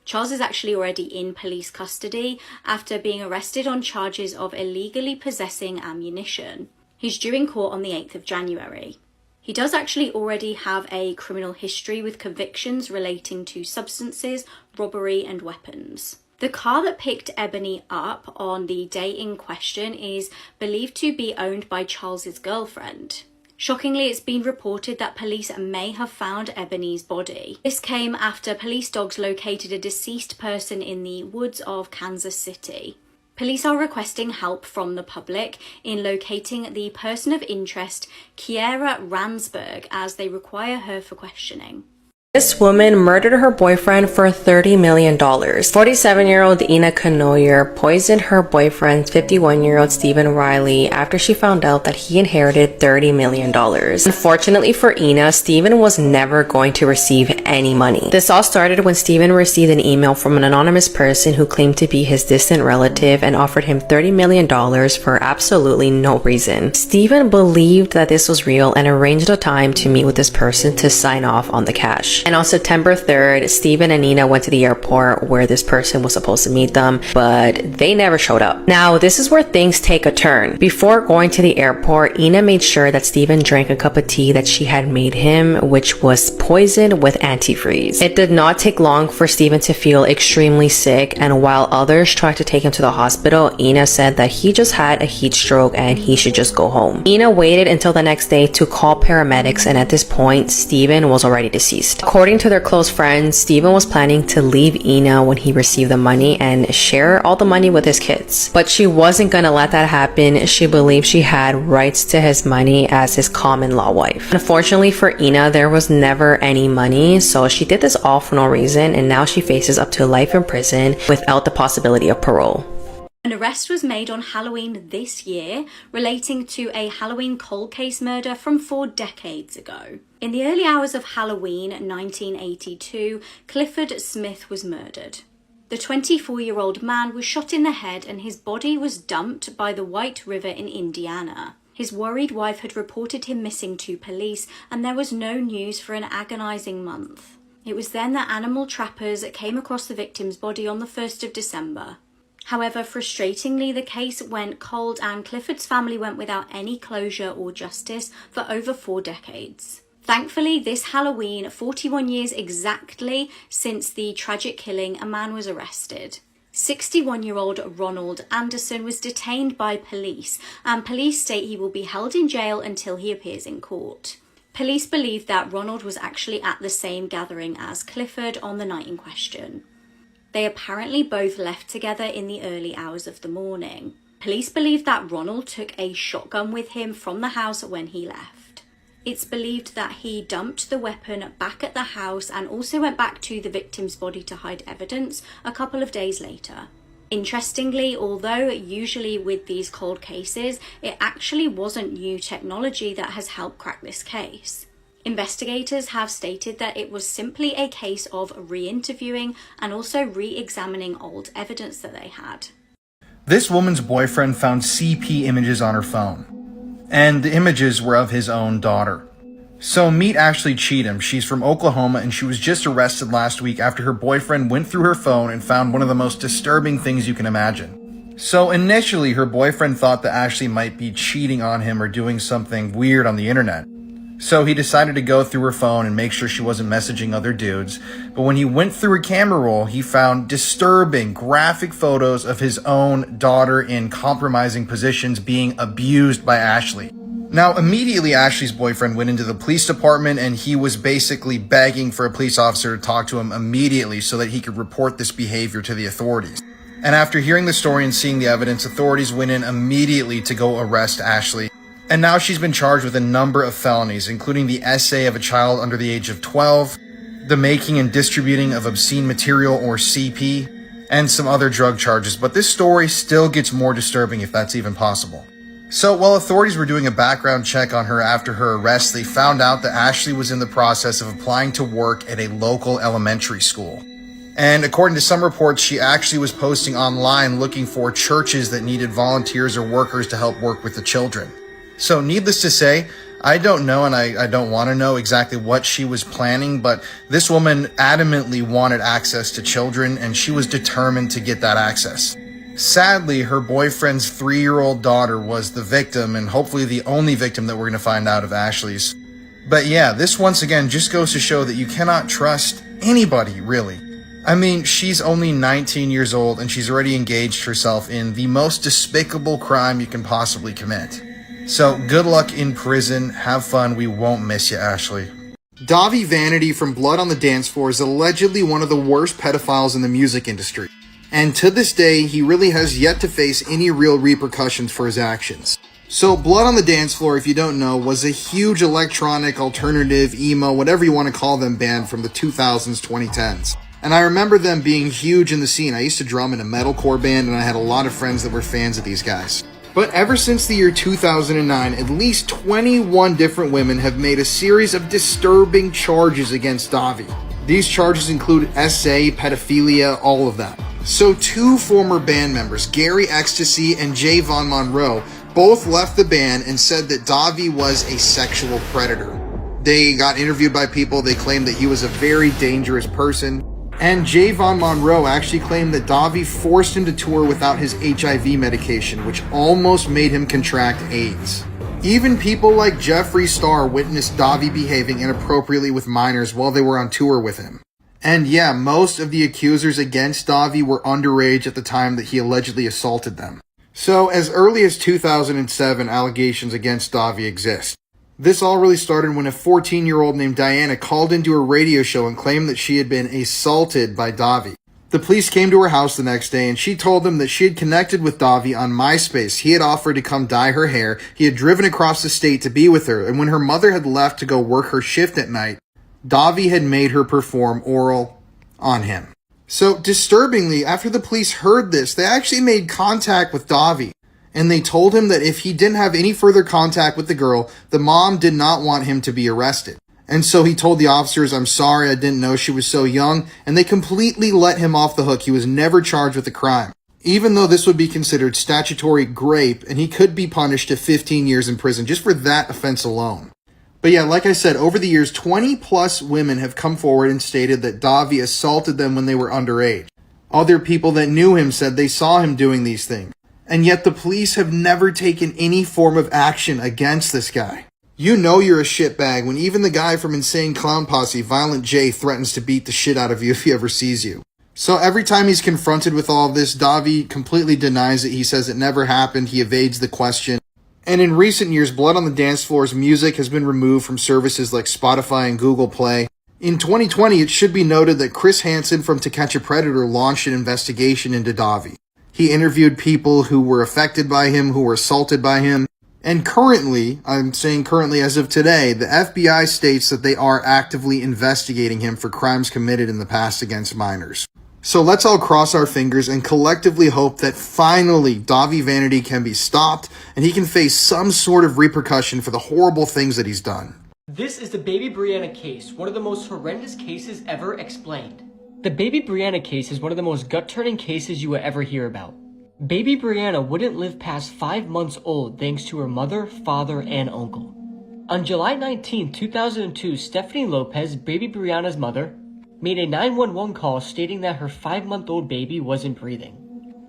Charles is actually already in police custody after being arrested on charges of illegally possessing ammunition. He's due in court on the 8th of January. He does actually already have a criminal history with convictions relating to substances, robbery, and weapons. The car that picked Ebony up on the day in question is believed to be owned by Charles's girlfriend. Shockingly, it's been reported that police may have found Ebony's body. This came after police dogs located a deceased person in the woods of Kansas City. Police are requesting help from the public in locating the person of interest, Kiera Ransberg, as they require her for questioning. This woman murdered her boyfriend for $30 million. 47-year-old Ina Canoyer poisoned her boyfriend, 51-year-old Stephen Riley, after she found out that he inherited $30 million. Unfortunately for Ina, Stephen was never going to receive any money. This all started when Stephen received an email from an anonymous person who claimed to be his distant relative and offered him $30 million for absolutely no reason. Stephen believed that this was real and arranged a time to meet with this person to sign off on the cash. And on September 3rd, Stephen and Ina went to the airport where this person was supposed to meet them, but they never showed up. Now, this is where things take a turn. Before going to the airport, Ina made sure that Stephen drank a cup of tea that she had made him, which was poisoned with antifreeze. It did not take long for Stephen to feel extremely sick, and while others tried to take him to the hospital, Ina said that he just had a heat stroke and he should just go home. Ina waited until the next day to call paramedics, and at this point, Stephen was already deceased. According to their close friends, Stephen was planning to leave Ina when he received the money and share all the money with his kids. But she wasn't gonna let that happen. She believed she had rights to his money as his common law wife. Unfortunately for Ina, there was never any money, so she did this all for no reason, and now she faces up to life in prison without the possibility of parole. An arrest was made on Halloween this year relating to a Halloween cold case murder from 4 decades ago. In the early hours of Halloween 1982, Clifford Smith was murdered. The 24-year-old man was shot in the head and his body was dumped by the White River in Indiana. His worried wife had reported him missing to police, and there was no news for an agonizing month. It was then that animal trappers came across the victim's body on the 1st of December. However, frustratingly, the case went cold and Clifford's family went without any closure or justice for over 4 decades. Thankfully, this Halloween, 41 years exactly since the tragic killing, a man was arrested. 61-year-old Ronald Anderson was detained by police, and police state he will be held in jail until he appears in court. Police believe that Ronald was actually at the same gathering as Clifford on the night in question. They apparently both left together in the early hours of the morning. Police believe that Ronald took a shotgun with him from the house when he left. It's believed that he dumped the weapon back at the house and also went back to the victim's body to hide evidence a couple of days later. Interestingly, although usually with these cold cases, it actually wasn't new technology that has helped crack this case. Investigators have stated that it was simply a case of re-interviewing and also re-examining old evidence that they had. This woman's boyfriend found CP images on her phone, and the images were of his own daughter. So meet Ashley Cheatham. She's from Oklahoma and she was just arrested last week after her boyfriend went through her phone and found one of the most disturbing things you can imagine. So initially her boyfriend thought that Ashley might be cheating on him or doing something weird on the internet. So he decided to go through her phone and make sure she wasn't messaging other dudes. But when he went through her camera roll, he found disturbing, graphic photos of his own daughter in compromising positions being abused by Ashley. Now, immediately Ashley's boyfriend went into the police department and he was basically begging for a police officer to talk to him immediately so that he could report this behavior to the authorities. And after hearing the story and seeing the evidence, authorities went in immediately to go arrest Ashley. And now she's been charged with a number of felonies, including the essay of a child under the age of 12, the making and distributing of obscene material or CP, and some other drug charges. But this story still gets more disturbing if that's even possible. So while authorities were doing a background check on her after her arrest, they found out that Ashley was in the process of applying to work at a local elementary school. And according to some reports, she actually was posting online looking for churches that needed volunteers or workers to help work with the children. So needless to say, I don't know, and I don't want to know exactly what she was planning, but this woman adamantly wanted access to children, and she was determined to get that access. Sadly, her boyfriend's 3-year-old daughter was the victim, and hopefully the only victim that we're going to find out of Ashley's. But yeah, this once again just goes to show that you cannot trust anybody, really. I mean, she's only 19 years old, and she's already engaged herself in the most despicable crime you can possibly commit. So, good luck in prison, have fun, we won't miss you, Ashley. Davi Vanity from Blood on the Dance Floor is allegedly one of the worst pedophiles in the music industry. And to this day, he really has yet to face any real repercussions for his actions. So, Blood on the Dance Floor, if you don't know, was a huge electronic, alternative, emo, whatever you want to call them, band from the 2000s, 2010s. And I remember them being huge in the scene. I used to drum in a metalcore band, and I had a lot of friends that were fans of these guys. But ever since the year 2009, at least 21 different women have made a series of disturbing charges against Davi. These charges include SA, pedophilia, all of that. So 2 former band members, Gary Ecstasy and Jay Von Monroe, both left the band and said that Davi was a sexual predator. They got interviewed by people, they claimed that he was a very dangerous person. And Jay Von Monroe actually claimed that Davi forced him to tour without his HIV medication, which almost made him contract AIDS. Even people like Jeffree Star witnessed Davi behaving inappropriately with minors while they were on tour with him. And yeah, most of the accusers against Davi were underage at the time that he allegedly assaulted them. So as early as 2007, allegations against Davi exist. This all really started when a 14-year-old named Diana called into a radio show and claimed that she had been assaulted by Davi. The police came to her house the next day and she told them that she had connected with Davi on MySpace. He had offered to come dye her hair. He had driven across the state to be with her. And when her mother had left to go work her shift at night, Davi had made her perform oral on him. So disturbingly, after the police heard this, they actually made contact with Davi. And they told him that if he didn't have any further contact with the girl, the mom did not want him to be arrested. And so he told the officers, "I'm sorry, I didn't know she was so young," and they completely let him off the hook. He was never charged with a crime, even though this would be considered statutory rape, and he could be punished to 15 years in prison just for that offense alone. But yeah, like I said, over the years, 20 plus women have come forward and stated that Davi assaulted them when they were underage. Other people that knew him said they saw him doing these things. And yet the police have never taken any form of action against this guy. You know you're a shitbag when even the guy from Insane Clown Posse, Violent J, threatens to beat the shit out of you if he ever sees you. So every time he's confronted with all of this, Davi completely denies it. He says it never happened. He evades the question. And in recent years, Blood on the Dance Floor's music has been removed from services like Spotify and Google Play. In 2020, it should be noted that Chris Hansen from To Catch a Predator launched an investigation into Davi. He interviewed people who were affected by him, who were assaulted by him. And currently, I'm saying currently as of today, the FBI states that they are actively investigating him for crimes committed in the past against minors. So let's all cross our fingers and collectively hope that finally Davi Vanity can be stopped and he can face some sort of repercussion for the horrible things that he's done. This is the Baby Brianna case, one of the most horrendous cases ever explained. The Baby Brianna case is one of the most gut-turning cases you will ever hear about. Baby Brianna wouldn't live past 5 months old thanks to her mother, father, and uncle. On July 19, 2002, Stephanie Lopez, Baby Brianna's mother, made a 911 call stating that her 5-month-old baby wasn't breathing.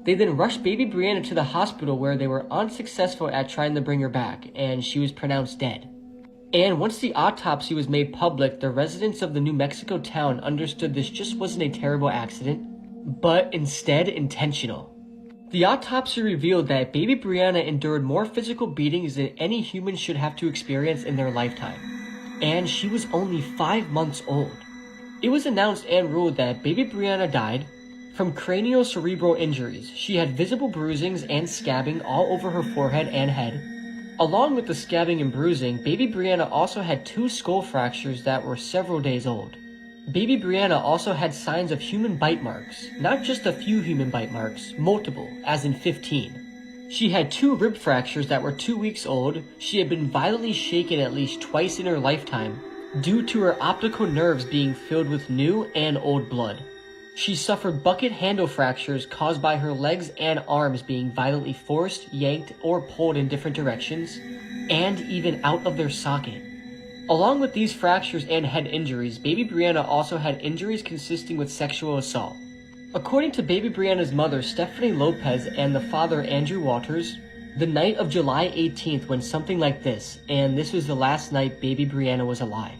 They then rushed Baby Brianna to the hospital where they were unsuccessful at trying to bring her back, and she was pronounced dead. And once the autopsy was made public, the residents of the New Mexico town understood this just wasn't a terrible accident, but instead intentional. The autopsy revealed that Baby Brianna endured more physical beatings than any human should have to experience in their lifetime. And she was only 5 months old. It was announced and ruled that Baby Brianna died From craniocerebral injuries, she had visible bruisings and scabbing all over her forehead and head. Along with the scabbing and bruising, baby Brianna also had 2 skull fractures that were several days old. Baby Brianna also had signs of human bite marks, not just a few human bite marks, multiple, as in 15. She had 2 rib fractures that were 2 weeks old. She had been violently shaken at least twice in her lifetime due to her optical nerves being filled with new and old blood. She suffered bucket handle fractures caused by her legs and arms being violently forced, yanked, or pulled in different directions, and even out of their socket. Along with these fractures and head injuries, baby Brianna also had injuries consisting with sexual assault. According to baby Brianna's mother, Stephanie Lopez, and the father, Andrew Walters, the night of July 18th went something like this, and this was the last night baby Brianna was alive.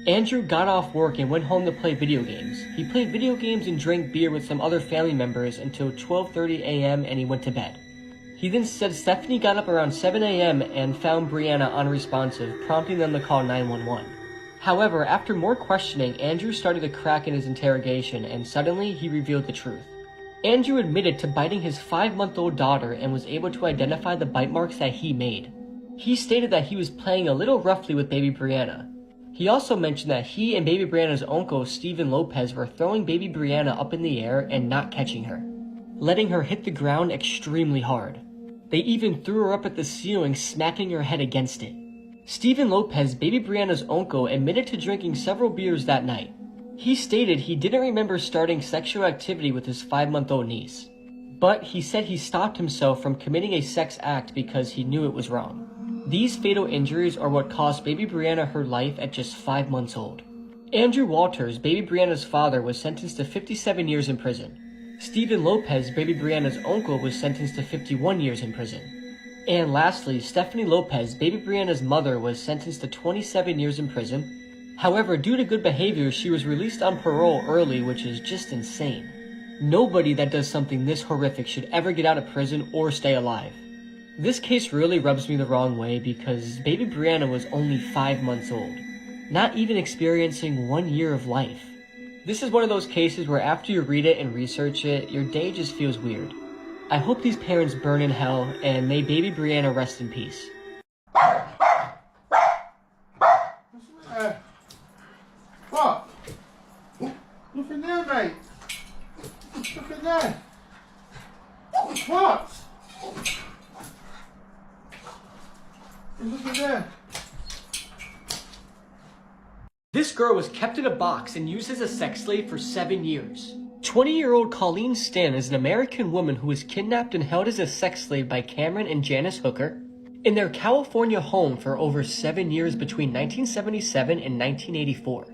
Andrew got off work and went home to play video games. He played video games and drank beer with some other family members until 12:30 a.m. and he went to bed. He then said Stephanie got up around 7 a.m. and found Brianna unresponsive, prompting them to call 911. However, after more questioning, Andrew started to crack in his interrogation and suddenly he revealed the truth. Andrew admitted to biting his 5-month-old daughter and was able to identify the bite marks that he made. He stated that he was playing a little roughly with baby Brianna. He also mentioned that he and baby Brianna's uncle, Stephen Lopez, were throwing baby Brianna up in the air and not catching her, letting her hit the ground extremely hard. They even threw her up at the ceiling, smacking her head against it. Stephen Lopez, baby Brianna's uncle, admitted to drinking several beers that night. He stated he didn't remember starting sexual activity with his 5-month-old niece, but he said he stopped himself from committing a sex act because he knew it was wrong. These fatal injuries are what cost baby Brianna her life at just 5 months old. Andrew Walters, baby Brianna's father, was sentenced to 57 years in prison. Stephen Lopez, baby Brianna's uncle, was sentenced to 51 years in prison. And lastly, Stephanie Lopez, baby Brianna's mother, was sentenced to 27 years in prison. However, due to good behavior, she was released on parole early, which is just insane. Nobody that does something this horrific should ever get out of prison or stay alive. This case really rubs me the wrong way because baby Brianna was only 5 months old, not even experiencing 1 year of life. This is one of those cases where after you read it and research it, your day just feels weird. I hope these parents burn in hell, and may baby Brianna rest in peace. What? Look in there, mate. Look in there. What? Look in there. This girl was kept in a box and used as a sex slave for 7 years. 20-year-old Colleen Stan is an American woman who was kidnapped and held as a sex slave by Cameron and Janice Hooker in their California home for over 7 years between 1977 and 1984.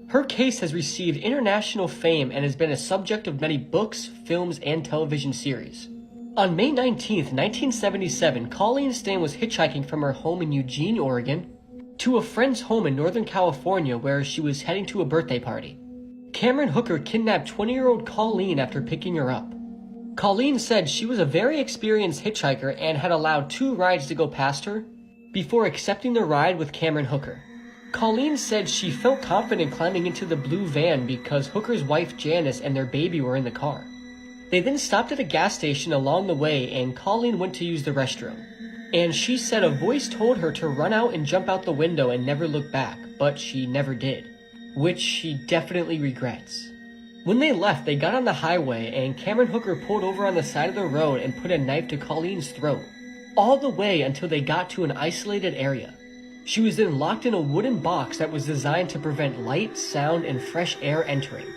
Her case has received international fame and has been a subject of many books, films, and television series. On May 19, 1977, Colleen Stan was hitchhiking from her home in Eugene, Oregon, to a friend's home in Northern California where she was heading to a birthday party. Cameron Hooker kidnapped 20-year-old Colleen after picking her up. Colleen said she was a very experienced hitchhiker and had allowed 2 rides to go past her before accepting the ride with Cameron Hooker. Colleen said she felt confident climbing into the blue van because Hooker's wife Janice and their baby were in the car. They then stopped at a gas station along the way and Colleen went to use the restroom. And she said a voice told her to run out and jump out the window and never look back, but she never did, which she definitely regrets. When they left, they got on the highway and Cameron Hooker pulled over on the side of the road and put a knife to Colleen's throat, all the way until they got to an isolated area. She was then locked in a wooden box that was designed to prevent light, sound, and fresh air entering.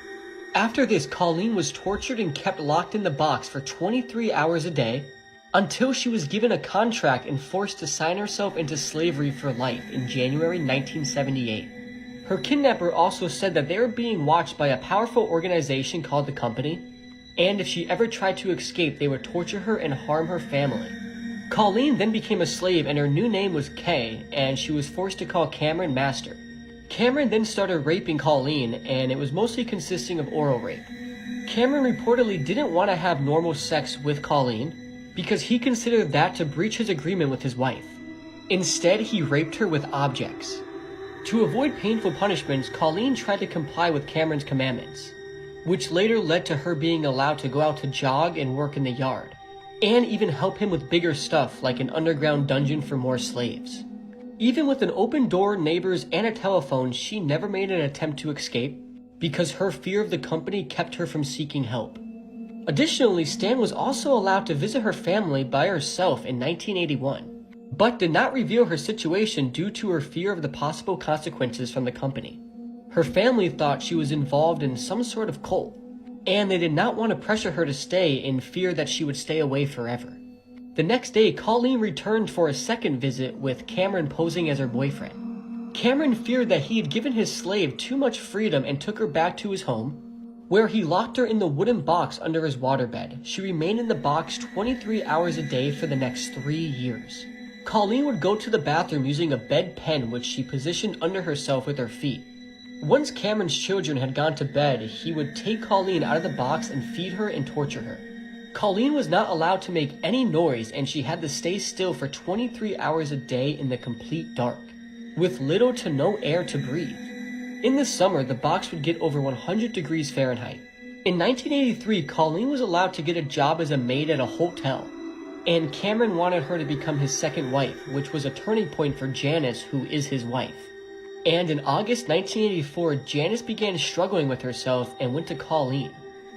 After this, Colleen was tortured and kept locked in the box for 23 hours a day until she was given a contract and forced to sign herself into slavery for life in January 1978. Her kidnapper also said that they were being watched by a powerful organization called the Company, and if she ever tried to escape, they would torture her and harm her family. Colleen then became a slave and her new name was Kay, and she was forced to call Cameron Master. Cameron then started raping Colleen, and it was mostly consisting of oral rape. Cameron reportedly didn't want to have normal sex with Colleen because he considered that to breach his agreement with his wife. Instead, he raped her with objects. To avoid painful punishments, Colleen tried to comply with Cameron's commandments. which later led to her being allowed to go out to jog and work in the yard, and even help him with bigger stuff like an underground dungeon for more slaves. Even with an open door, neighbors, and a telephone, she never made an attempt to escape because her fear of the company kept her from seeking help. Additionally, Stan was also allowed to visit her family by herself in 1981, but did not reveal her situation due to her fear of the possible consequences from the company. Her family thought she was involved in some sort of cult, and they did not want to pressure her to stay in fear that she would stay away forever. The next day, Colleen returned for a second visit with Cameron posing as her boyfriend. Cameron feared that he had given his slave too much freedom and took her back to his home, where he locked her in the wooden box under his waterbed. She remained in the box 23 hours a day for the next 3 years. Colleen would go to the bathroom using a bedpan which she positioned under herself with her feet. Once Cameron's children had gone to bed, he would take Colleen out of the box and feed her and torture her. Colleen was not allowed to make any noise, and she had to stay still for 23 hours a day in the complete dark, with little to no air to breathe. In the summer, the box would get over 100 degrees Fahrenheit. In 1983, Colleen was allowed to get a job as a maid at a hotel, and Cameron wanted her to become his second wife, which was a turning point for Janice, who is his wife. And in August 1984, Janice began struggling with herself and went to Colleen.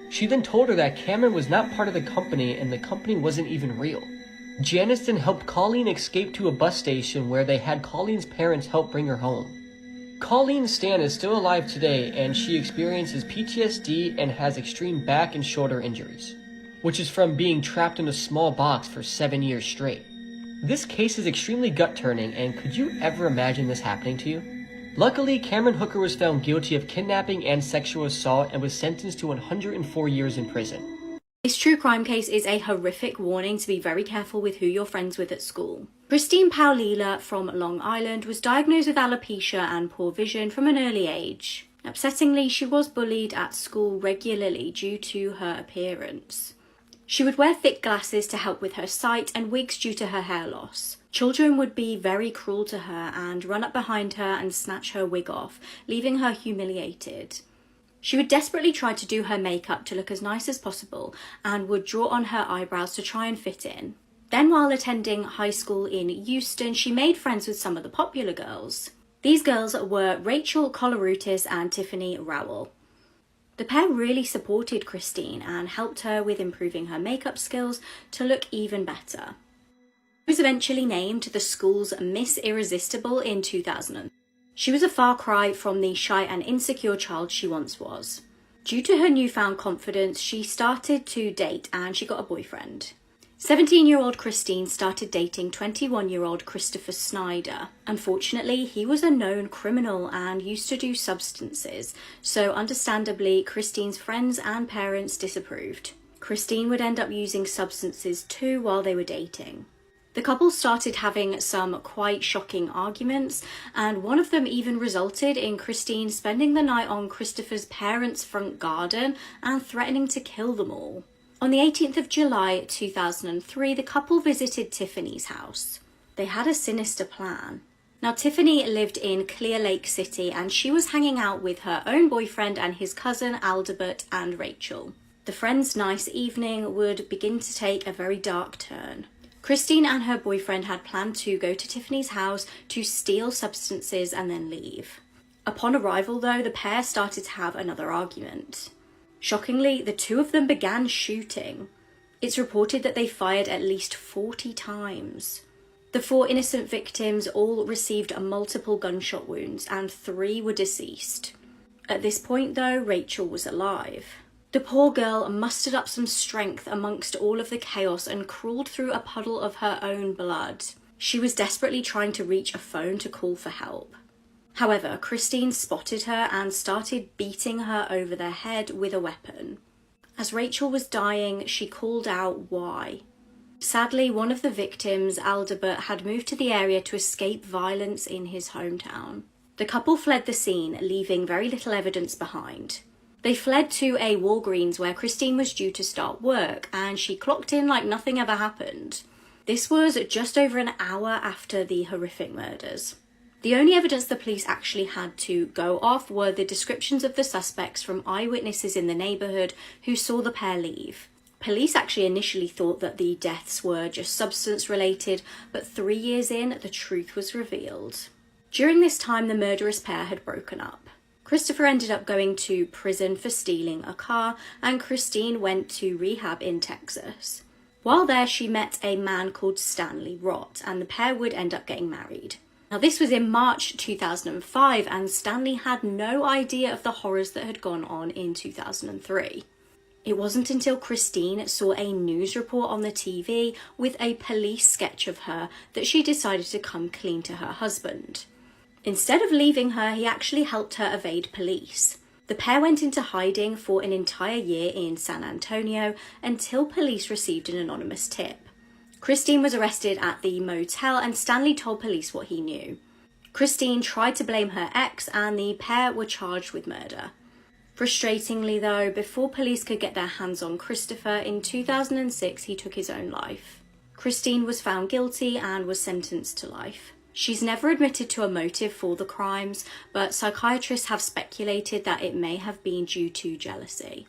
She then told her that Cameron was not part of the company and the company wasn't even real. Janice then helped Colleen escape to a bus station where they had Colleen's parents help bring her home. Colleen Stan is still alive today, and she experiences PTSD and has extreme back and shoulder injuries, which is from being trapped in a small box for 7 years straight. This case is extremely gut-turning, and could you ever imagine this happening to you? Luckily, Cameron Hooker was found guilty of kidnapping and sexual assault and was sentenced to 104 years in prison. This true crime case is a horrific warning to be very careful with who you're friends with at school. Christine Paulila from Long Island was diagnosed with alopecia and poor vision from an early age. Upsettingly, she was bullied at school regularly due to her appearance. She would wear thick glasses to help with her sight and wigs due to her hair loss. Children would be very cruel to her and run up behind her and snatch her wig off, leaving her humiliated. She would desperately try to do her makeup to look as nice as possible and would draw on her eyebrows to try and fit in. Then while attending high school in Houston, she made friends with some of the popular girls. These girls were Rachel Colorutis and Tiffany Rowell. The pair really supported Christine and helped her with improving her makeup skills to look even better. She was eventually named the school's Miss Irresistible in 2000. She was a far cry from the shy and insecure child she once was. Due to her newfound confidence, she started to date and she got a boyfriend. 17-year-old Christine started dating 21-year-old Christopher Snyder. Unfortunately, he was a known criminal and used to do substances, so understandably, Christine's friends and parents disapproved. Christine would end up using substances too while they were dating. The couple started having some quite shocking arguments, and one of them even resulted in Christine spending the night on Christopher's parents' front garden and threatening to kill them all. On the 18th of July 2003, the couple visited Tiffany's house. They had a sinister plan. Now, Tiffany lived in Clear Lake City, and she was hanging out with her own boyfriend and his cousin Aldebert and Rachel. The friends' nice evening would begin to take a very dark turn. Christine and her boyfriend had planned to go to Tiffany's house to steal substances and then leave. Upon arrival, though, the pair started to have another argument. Shockingly, the two of them began shooting. It's reported that they fired at least 40 times. The 4 innocent victims all received multiple gunshot wounds, and 3 were deceased. At this point, though, Rachel was alive. The poor girl mustered up some strength amongst all of the chaos and crawled through a puddle of her own blood. She was desperately trying to reach a phone to call for help. However, Christine spotted her and started beating her over the head with a weapon. As Rachel was dying, she called out, "Why?" Sadly, one of the victims, Aldebert, had moved to the area to escape violence in his hometown. The couple fled the scene, leaving very little evidence behind. They fled to a Walgreens where Christine was due to start work, and she clocked in like nothing ever happened. This was just over an hour after the horrific murders. The only evidence the police actually had to go off were the descriptions of the suspects from eyewitnesses in the neighbourhood who saw the pair leave. Police actually initially thought that the deaths were just substance related, but 3 years in, the truth was revealed. During this time, the murderous pair had broken up. Christopher ended up going to prison for stealing a car, and Christine went to rehab in Texas. While there, she met a man called Stanley Rott, and the pair would end up getting married. Now, this was in March 2005, and Stanley had no idea of the horrors that had gone on in 2003. It wasn't until Christine saw a news report on the TV with a police sketch of her that she decided to come clean to her husband. Instead of leaving her, he actually helped her evade police. The pair went into hiding for an entire year in San Antonio until police received an anonymous tip. Christine was arrested at the motel and Stanley told police what he knew. Christine tried to blame her ex and the pair were charged with murder. Frustratingly though, before police could get their hands on Christopher, in 2006 he took his own life. Christine was found guilty and was sentenced to life. She's never admitted to a motive for the crimes, but psychiatrists have speculated that it may have been due to jealousy.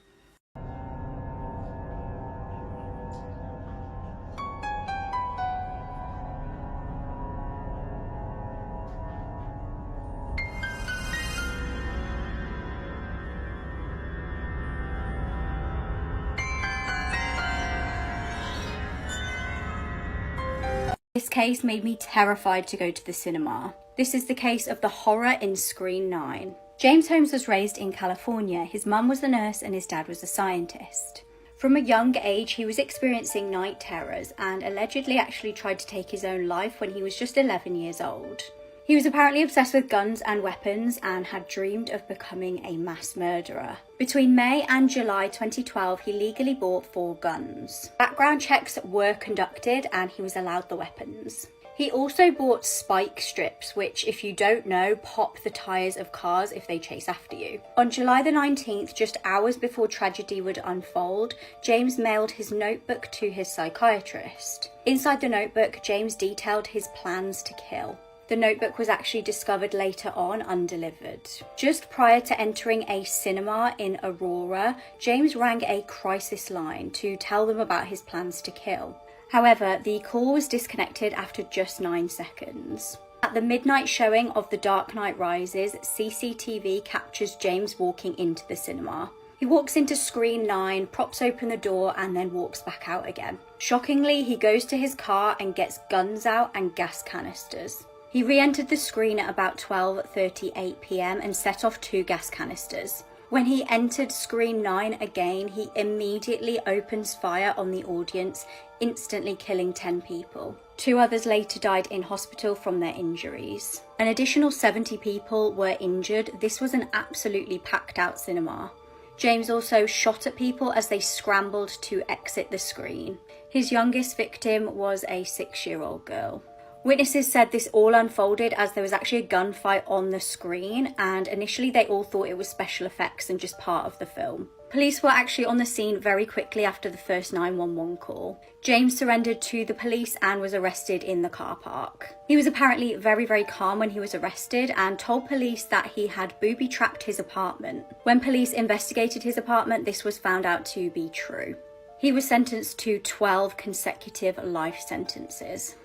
This case made me terrified to go to the cinema. This is the case of the horror in Screen 9. James Holmes was raised in California. His mum was a nurse and his dad was a scientist. From a young age, he was experiencing night terrors and allegedly actually tried to take his own life when he was just 11 years old. He was apparently obsessed with guns and weapons and had dreamed of becoming a mass murderer. Between May and July 2012, he legally bought 4 guns. Background checks were conducted and he was allowed the weapons. He also bought spike strips, which, if you don't know, pop the tyres of cars if they chase after you. On July the 19th, just hours before tragedy would unfold, James mailed his notebook to his psychiatrist. Inside the notebook, James detailed his plans to kill. The notebook was actually discovered later on undelivered. Just prior to entering a cinema in Aurora, James rang a crisis line to tell them about his plans to kill. However, the call was disconnected after just 9 seconds. At the midnight showing of The Dark Knight Rises, CCTV captures James walking into the cinema. He walks into Screen 9, props open the door, and then walks back out again. Shockingly, he goes to his car and gets guns out and gas canisters. He re-entered the screen at about 12:38 PM and set off 2 gas canisters. When he entered Screen 9 again, he immediately opens fire on the audience, instantly killing 10 people. 2 others later died in hospital from their injuries. An additional 70 people were injured. This was an absolutely packed out cinema. James also shot at people as they scrambled to exit the screen. His youngest victim was a 6-year-old girl. Witnesses said this all unfolded as there was actually a gunfight on the screen, and initially they all thought it was special effects and just part of the film. Police were actually on the scene very quickly after the first 911 call. James surrendered to the police and was arrested in the car park. He was apparently very calm when he was arrested and told police that he had booby-trapped his apartment. When police investigated his apartment, this was found out to be true. He was sentenced to 12 consecutive life sentences.